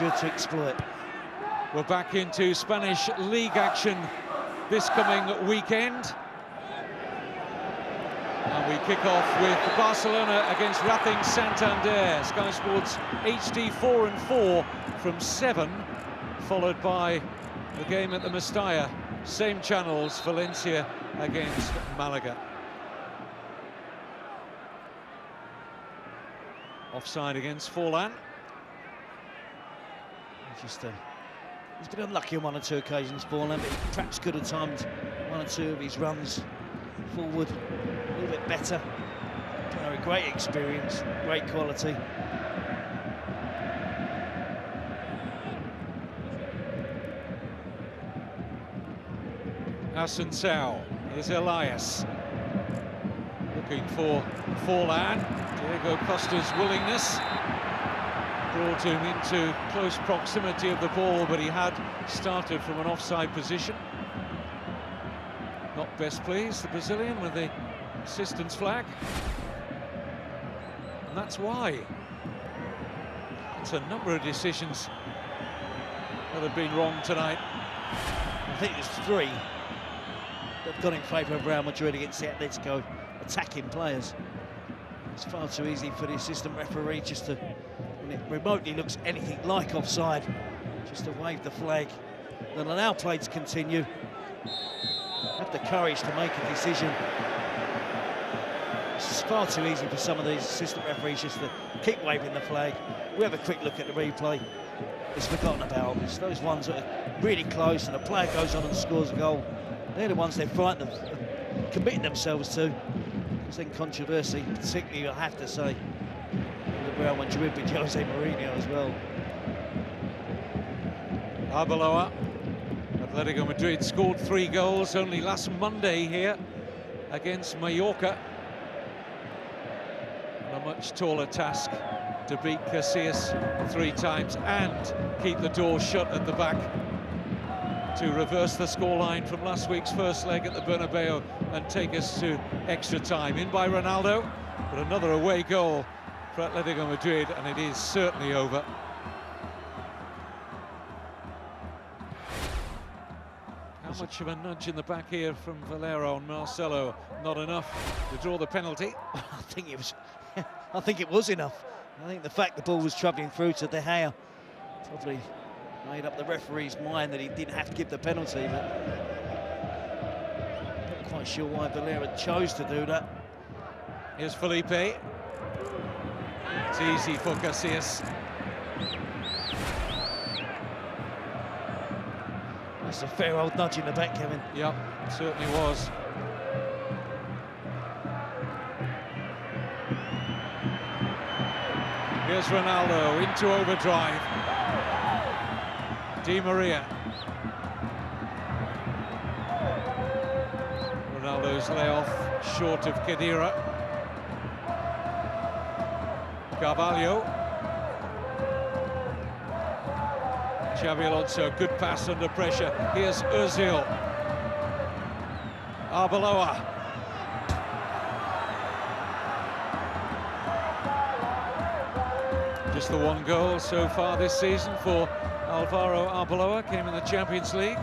Madrid to exploit. We're back into Spanish league action this coming weekend. And we kick off with Barcelona against Racing Santander. Sky Sports HD 4 and 4 from 7, followed by the game at the Mestalla. Same channels, Valencia against Malaga. Offside against Forlan. He's been unlucky on one or two occasions, Forlan, but perhaps could have timed one or two of his runs forward a little bit better. A great experience, great quality. Assunção, here's Elias. Looking for Forlan. Diego Costa's willingness brought him into close proximity of the ball, but he had started from an offside position. Not best pleased, the Brazilian, with the assistance flag. And that's why. It's a number of decisions that have been wrong tonight. I think it's 3 that have gone in favour of Real Madrid against the Atletico attacking players. It's far too easy for the assistant referee just to, when it remotely looks anything like offside, just to wave the flag. Then allow play to continue. Have the courage to make a decision. It's far too easy for some of these assistant referees just to keep waving the flag. We have a quick look at the replay. It's forgotten about. It's those ones that are really close and the player goes on and scores a goal. They're the ones they're frightened of committing themselves to. It's in controversy, particularly, I have to say, the Real Madrid with Jose Mourinho as well. Arbeloa, Atletico Madrid scored 3 goals only last Monday here against Mallorca. And a much taller task to beat Casillas 3 times and keep the door shut at the back to reverse the scoreline from last week's first leg at the Bernabeu and take us to extra time. In by Ronaldo, but another away goal for Atletico Madrid, and it is certainly over. How much of a nudge in the back here from Valero on Marcelo? Not enough to draw the penalty. I think it was enough. I think the fact the ball was travelling through to De Gea probably made up the referee's mind that he didn't have to give the penalty, but not quite sure why Valera chose to do that. Here's Felipe. It's easy for Casillas. That's a fair old nudge in the back, Kevin. Yep, it certainly was. Here's Ronaldo into overdrive. Di Maria. Ronaldo's layoff short of CdR. Carvalho. Xabi Alonso, good pass under pressure. Here's Ozil. Arbeloa. Just the 1 goal so far this season for Alvaro Arbeloa, came in the Champions League.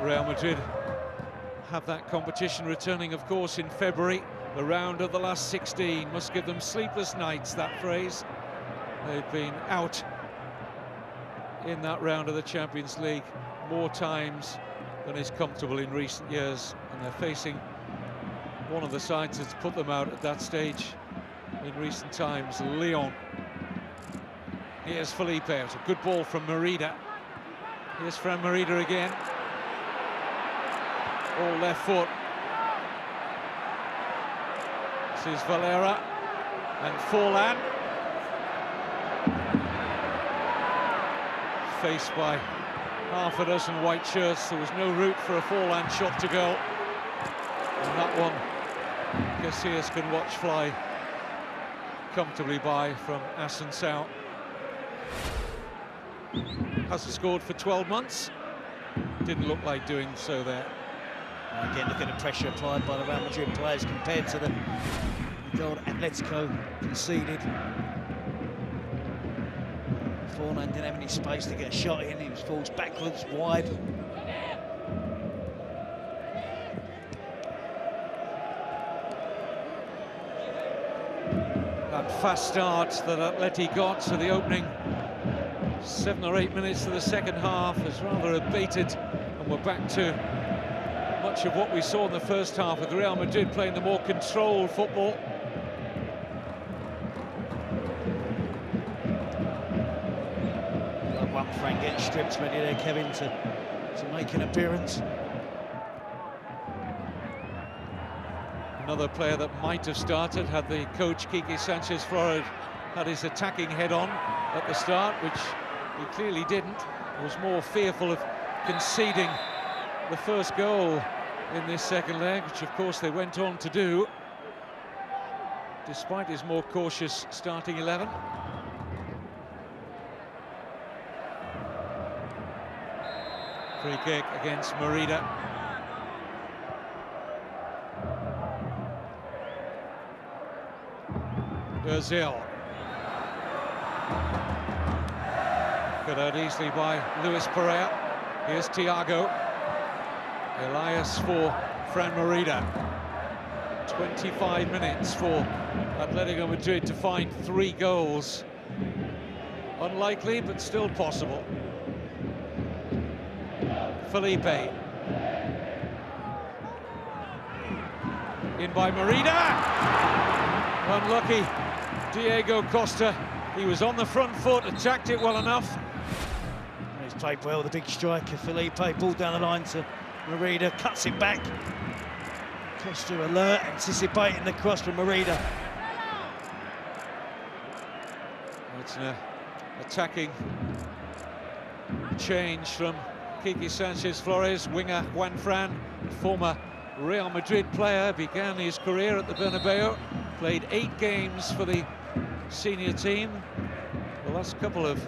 Real Madrid have that competition returning, of course, in February. The round of the last 16 must give them sleepless nights, that phrase. They've been out in that round of the Champions League more times than is comfortable in recent years, and they're facing one of the sides that's put them out at that stage in recent times, Lyon. Here's Felipe. It's a good ball from Merida. Here's Fran Merida again. All left foot. This is Valera and Forlan. Faced by half a dozen white shirts, there was no route for a Forlan shot to go. And that one, Casillas can watch fly comfortably by from Assunção. Hasn't scored for 12 months. Didn't look like doing so there. Again, look at the pressure applied by the Real Madrid players compared to the goal Atletico conceded. Forlan didn't have any space to get a shot in. He was forced backwards, wide. That fast start that Atleti got to the opening 7 or 8 minutes of the second half has rather abated, and we're back to much of what we saw in the first half, with Real Madrid playing the more controlled football. One Frank getting stripped ready there, Kevin, to make an appearance. Another player that might have started had the coach Quique Sanchez Flores had his attacking head on at the start, which he clearly didn't. He was more fearful of conceding the first goal in this second leg, which of course they went on to do, despite his more cautious starting 11. Free kick against Merida. Ozil. Cut out easily by Luis Pereira. Here's Thiago. Elias for Fran Merida. 25 minutes for Atletico Madrid to find 3 goals. Unlikely, but still possible. Felipe. In by Merida. Unlucky. Diego Costa. He was on the front foot, attacked it well enough. He's played well, the big striker, Felipe. Ball down the line to Merida, cuts it back. Costa alert, anticipating the cross from Merida. It's an attacking change from Quique Sanchez Flores. Winger Juan Fran, former Real Madrid player, began his career at the Bernabeu, played 8 games for the senior team. The last couple of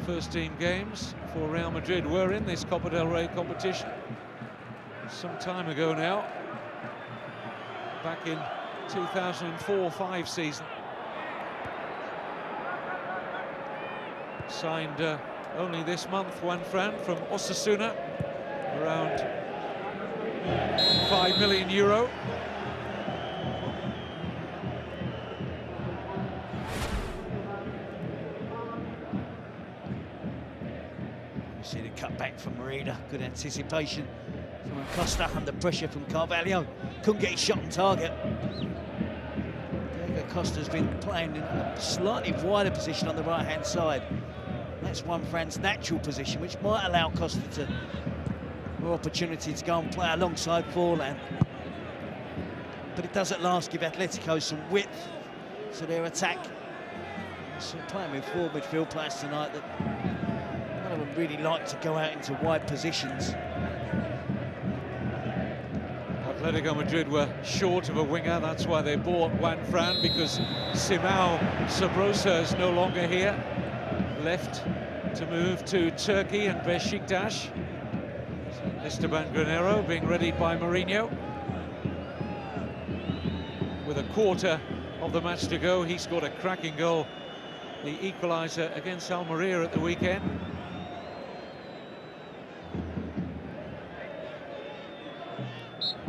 first-team games for Real Madrid were in this Copa del Rey competition some time ago now, back in 2004-05 season. Signed only this month, Juan Fran from Osasuna, around €5 million. You see the cut back from Merida, good anticipation from Costa, under pressure from Carvalho. Couldn't get his shot on target. Diego Costa's been playing in a slightly wider position on the right-hand side. That's Juan Fran's natural position, which might allow Costa to more opportunity to go and play alongside Forlan. But it does at last give Atletico some width to their attack. So playing with 4 midfield players tonight that none of them really like to go out into wide positions. Atletico Madrid were short of a winger, that's why they bought Juan Fran, because Simao Sabrosa is no longer here. Left to move to Turkey and Beşiktaş. Esteban Granero being readied by Mourinho. With a quarter of the match to go, he scored a cracking goal, the equaliser against Almeria at the weekend.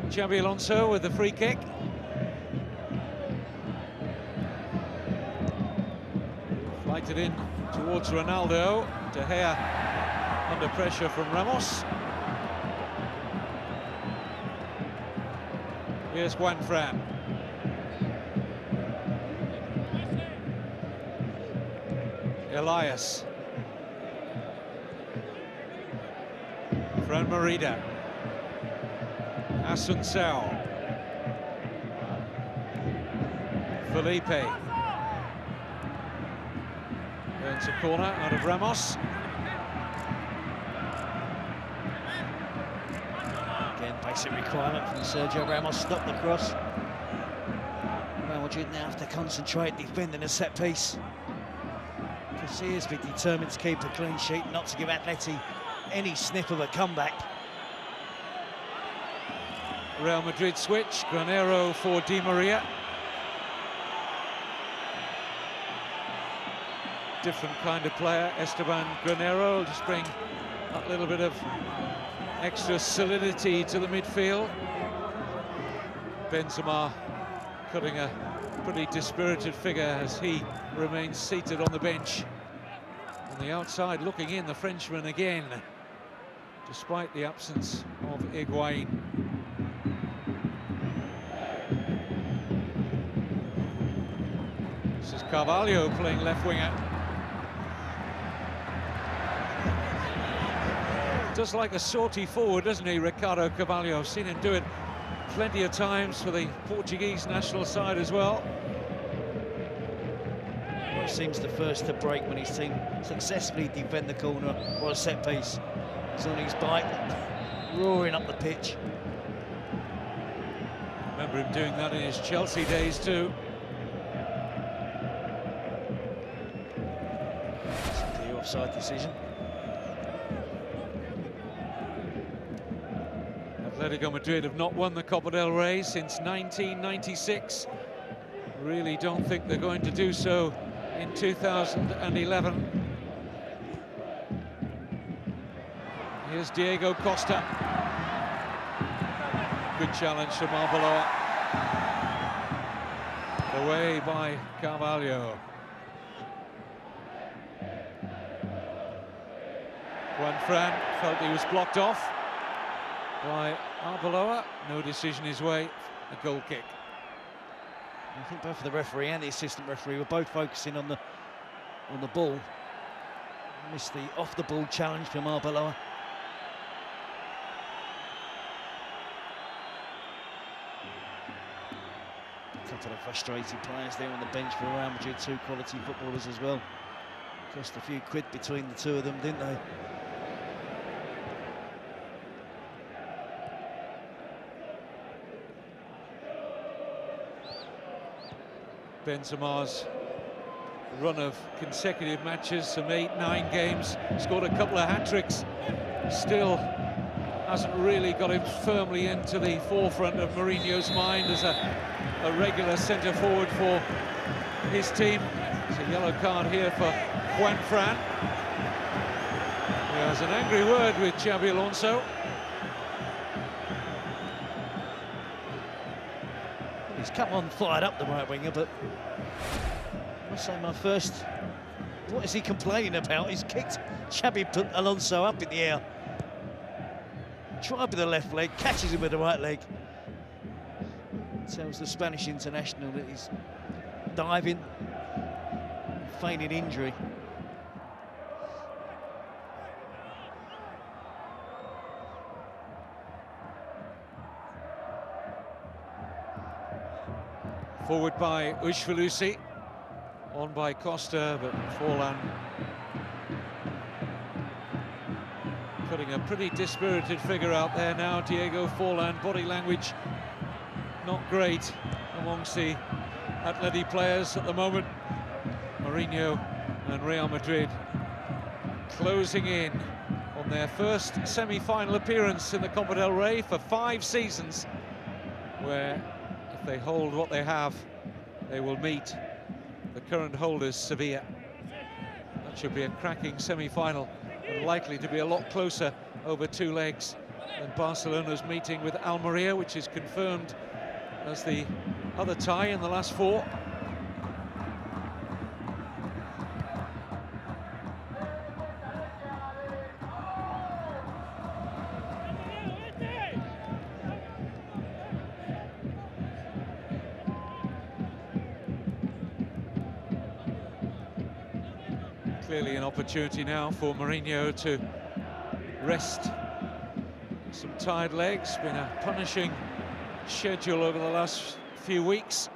Xabi Alonso with the free kick. Flighted in towards Ronaldo. De Gea under pressure from Ramos. Here's Juan Fran. Elias. Fran Merida. Asuncao. Felipe. Earns a corner out of Ramos. Again, basic requirement from Sergio Ramos, stop the cross. Real Madrid now have to concentrate defending a set piece. Casillas be determined to keep a clean sheet, not to give Atleti any sniff of a comeback. Real Madrid switch, Granero for Di Maria. different kind of player. Esteban Granero will just bring that little bit of extra solidity to the midfield. Benzema cutting a pretty dispirited figure as he remains seated on the bench. On the outside, looking in, the Frenchman again, despite the absence of Higuain. This is Carvalho playing left winger. Does like a sortie forward, doesn't he, Ricardo Carvalho? I've seen him do it plenty of times for the Portuguese national side as well. Well, seems the first to break when his team successfully defend the corner or a set piece. He's on his bike, roaring up the pitch. Remember him doing that in his Chelsea days too. It's a clear offside decision. Atletico Madrid have not won the Copa del Rey since 1996. Really don't think they're going to do so in 2011. Here's Diego Costa. Good challenge from Arbeloa. Away by Carvalho. Juanfran felt he was blocked off by Arbeloa. No decision his way, a goal kick. I think both the referee and the assistant referee were both focusing on the ball. Missed the off-the-ball challenge from Arbeloa. A couple of frustrated players there on the bench for Real Madrid, two quality footballers as well. Cost a few quid between the two of them, didn't they? Benzema's run of consecutive matches, some 8-9 games, scored a couple of hat-tricks, still hasn't really got him firmly into the forefront of Mourinho's mind as a regular centre-forward for his team. It's a yellow card here for Juanfran. He has an angry word with Xabi Alonso. He's come on fired up, the right winger, but I must say what is he complaining about? He's kicked Xabi Alonso up in the air. Tried with the left leg, catches him with the right leg. Tells the Spanish international that he's diving, feigning injury. Forward by Ushvalusi, on by Costa, but Forlan putting a pretty dispirited figure out there now. Diego Forlan, body language not great amongst the Atleti players at the moment. Mourinho and Real Madrid closing in on their first semi-final appearance in the Copa del Rey for 5 seasons, where if they hold what they have, they will meet the current holders, Sevilla. That should be a cracking semi-final, and likely to be a lot closer over 2 legs than Barcelona's meeting with Almeria, which is confirmed as the other tie in the last 4. Clearly an opportunity now for Mourinho to rest some tired legs. Been a punishing schedule over the last few weeks.